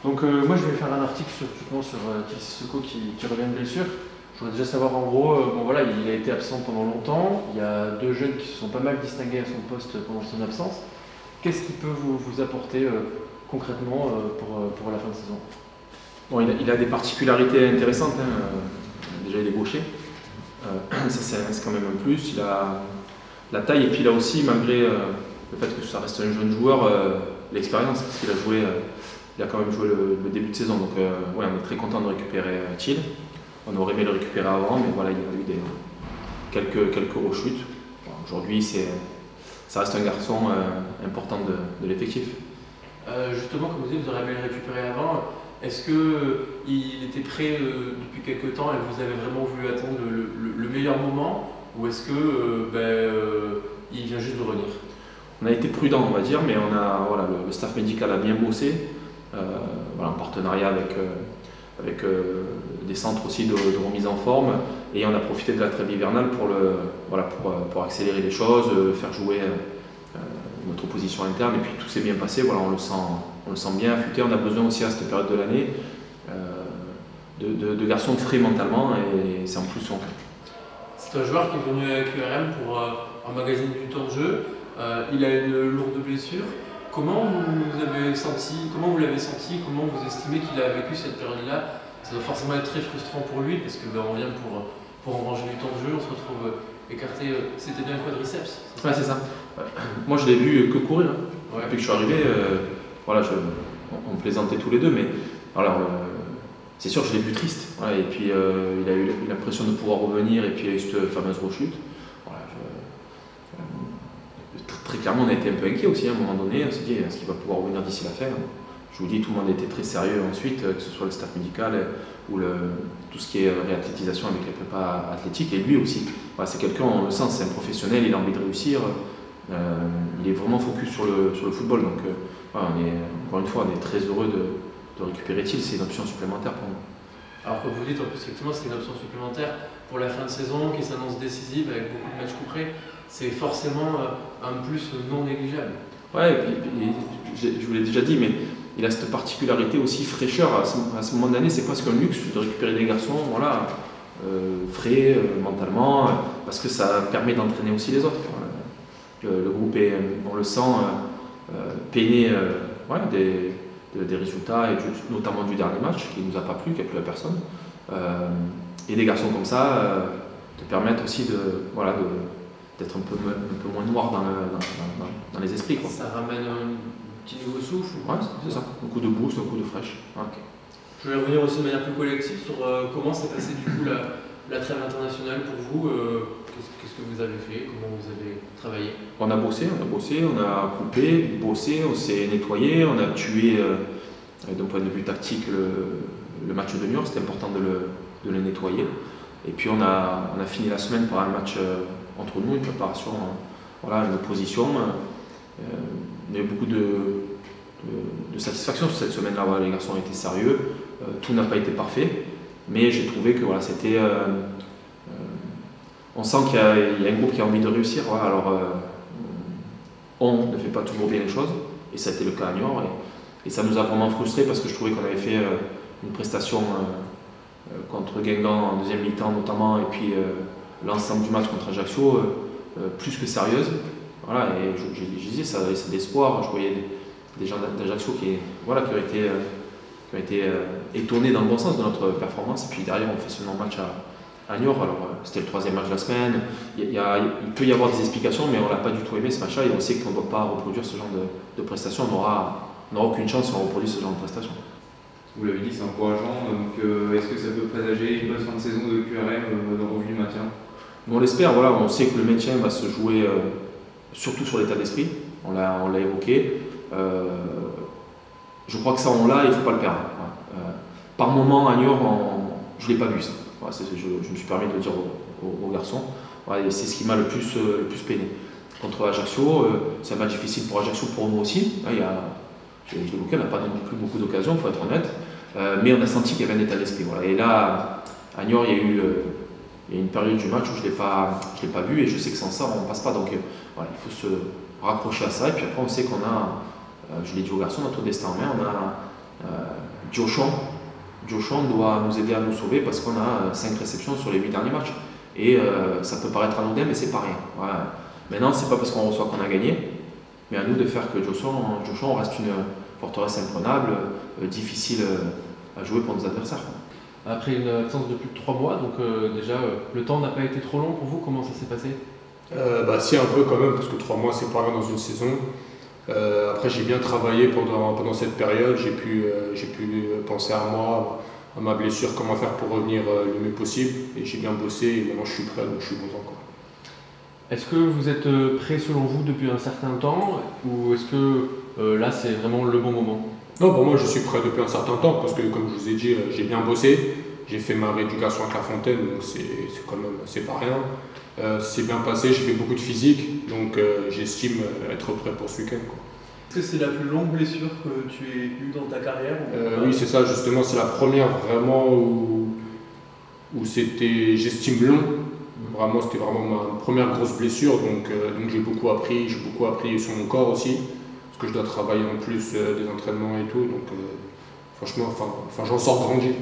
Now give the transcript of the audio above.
Donc moi je vais faire un article sur Sissoko qui revient de blessure. Je voudrais déjà savoir en gros, bon voilà, il a été absent pendant longtemps, il y a deux jeunes qui se sont pas mal distingués à son poste pendant son absence. Qu'est-ce qu'il peut vous apporter concrètement pour la fin de saison? Bon, il a des particularités intéressantes, hein. Déjà il est gaucher, ça c'est quand même un plus, il a la taille et puis il a aussi, malgré le fait que ça reste un jeune joueur, l'expérience, parce qu'il a joué, il a quand même joué le début de saison, donc ouais, on est très content de récupérer Thiel. On aurait aimé le récupérer avant, mais voilà, il y a eu quelques rechutes. Bon, aujourd'hui, ça reste un garçon important de l'effectif. Justement, comme vous dites, vous auriez aimé le récupérer avant. Est-ce qu'il était prêt depuis quelques temps et vous avez vraiment voulu attendre le meilleur moment, ou est-ce il vient juste de revenir? On a été prudent, on va dire, mais voilà, le staff médical a bien bossé, voilà, en partenariat avec des centres aussi de remise en forme, et on a profité de la trêve hivernale pour accélérer les choses, faire jouer notre opposition interne, et puis tout s'est bien passé, voilà, on le sent bien affûté. On a besoin aussi à cette période de l'année de garçons frais mentalement, et c'est en plus son cas. C'est un joueur qui est venu avec URM pour emmagasiner du temps de jeu. Il a une lourde blessure. Comment vous l'avez senti, comment vous estimez qu'il a vécu cette période-là? Ça doit forcément être très frustrant pour lui, parce que on vient pour engranger du temps de jeu, on se retrouve écarté. C'était bien un quadriceps? Ouais, c'est ça. Moi je l'ai vu que courir. Ouais. Depuis que je suis arrivé, voilà, on plaisantait tous les deux, mais alors, c'est sûr que je l'ai vu triste. Voilà, et puis il a eu l'impression de pouvoir revenir, et puis il y a eu cette fameuse rechute. Voilà, très clairement, on a été un peu inquiet aussi à un moment donné. On s'est dit, est-ce qu'il va pouvoir revenir d'ici la fin? Je vous dis, tout le monde était très sérieux ensuite, que ce soit le staff médical ou tout ce qui est réathlétisation avec les prépas athlétiques, et lui aussi. Voilà, c'est quelqu'un, on le sent, c'est un professionnel, il a envie de réussir. Il est vraiment focus sur le football, donc voilà, encore une fois, on est très heureux de récupérer Thiel, c'est une option supplémentaire pour nous. Alors comme vous dites, effectivement c'est une option supplémentaire pour la fin de saison qui s'annonce décisive avec beaucoup de matchs couperés, c'est forcément un plus non négligeable. Ouais, et puis, je vous l'ai déjà dit, mais il a cette particularité aussi, fraîcheur. À ce moment de l'année, c'est presque un luxe de récupérer des garçons, voilà, frais mentalement, parce que ça permet d'entraîner aussi les autres. Le groupe est, on le sent, peiné voilà, des résultats, et notamment du dernier match qui ne nous a pas plu, qui n'a plu à personne. Et des garçons comme ça te permettent aussi d'être un peu moins noir dans les esprits, quoi. Ça ramène un petit nouveau souffle? Ouais, c'est ça. Un coup de boost, un coup de fraîche. Okay. Je vais revenir aussi de manière plus collective sur comment s'est passée du coup la trêve internationale pour vous. Qu'est-ce que vous avez fait? Comment vous avez travaillé? On a bossé, on a coupé, bossé, on s'est nettoyé, on a tué d'un point de vue tactique le match de Niort, c'était important de le nettoyer. Et puis on a fini la semaine par un match entre nous, une préparation, voilà, une opposition. On a eu beaucoup de satisfaction sur cette semaine-là. Voilà, les garçons ont été sérieux, tout n'a pas été parfait, mais j'ai trouvé que voilà, c'était. On sent qu'il y a un groupe qui a envie de réussir. Voilà, alors, on ne fait pas toujours bien les choses, et ça a été le cas à Niort. Et ça nous a vraiment frustrés parce que je trouvais qu'on avait fait une prestation contre Guingamp en deuxième mi-temps notamment, et puis l'ensemble du match contre Ajaccio plus que sérieuse. Voilà, et je disais, ça d'espoir. Je voyais des gens d'Ajaccio qui ont été étonnés dans le bon sens de notre performance. Et puis derrière, on fait ce non-match à Niort. Alors c'était le troisième match de la semaine. Il peut y avoir des explications, mais on n'a pas du tout aimé ce match-là, et on sait qu'on ne doit pas reproduire ce genre de prestations. On n'aura aucune chance si on reproduit ce genre de prestations. Vous l'avez dit, c'est encourageant. Donc est-ce que ça peut présager une bonne fin de saison de QRM dans le revenu maintien? On l'espère. Voilà, on sait que le maintien va se jouer surtout sur l'état d'esprit. On l'a évoqué. Je crois que ça, on l'a, il ne faut pas le perdre. Par moment, à Niort, je ne l'ai pas vu ça. Voilà, je me suis permis de le dire aux garçons. Voilà, et c'est ce qui m'a le plus peiné. Contre Ajaccio, c'est un match difficile pour Ajaccio, pour nous aussi. Là, je l'ai évoqué, on n'a pas non plus beaucoup d'occasions, il faut être honnête. Mais on a senti qu'il y avait un état d'esprit. Voilà. Et là, à Niort, il y a eu une période du match où je ne l'ai pas vu, et je sais que sans ça, on ne passe pas. Donc voilà, il faut se raccrocher à ça. Et puis après, on sait qu'on a, je l'ai dit aux garçons, notre destin en main. On a Diochon doit nous aider à nous sauver parce qu'on a 5 réceptions sur les 8 derniers matchs. Et ça peut paraître anodin, mais c'est pas rien. Voilà. Maintenant, c'est pas parce qu'on reçoit qu'on a gagné, mais à nous de faire que Diochon reste une forteresse imprenable, difficile à jouer pour nos adversaires. Après une absence de plus de 3 mois, donc déjà le temps n'a pas été trop long pour vous, comment ça s'est passé? Si, un peu quand même, parce que 3 mois c'est pas rien dans une saison. Après j'ai bien travaillé pendant cette période, j'ai pu penser à moi, à ma blessure, comment faire pour revenir le mieux possible, et j'ai bien bossé et maintenant je suis prêt, donc je suis content quoi. Est-ce que vous êtes prêt selon vous depuis un certain temps, ou est-ce que là c'est vraiment le bon moment? Non, pour moi je suis prêt depuis un certain temps, parce que comme je vous ai dit, j'ai bien bossé, j'ai fait ma rééducation à Clairefontaine, donc c'est pas rien. C'est bien passé, j'ai fait beaucoup de physique, donc j'estime être prêt pour ce week-end. Est-ce que c'est la plus longue blessure que tu aies eue dans ta carrière? Oui, c'est ça, justement, c'est la première vraiment où c'était, j'estime long. Vraiment, c'était vraiment ma première grosse blessure, donc j'ai beaucoup appris sur mon corps aussi, parce que je dois travailler en plus des entraînements et tout, donc franchement, j'en sors grandi.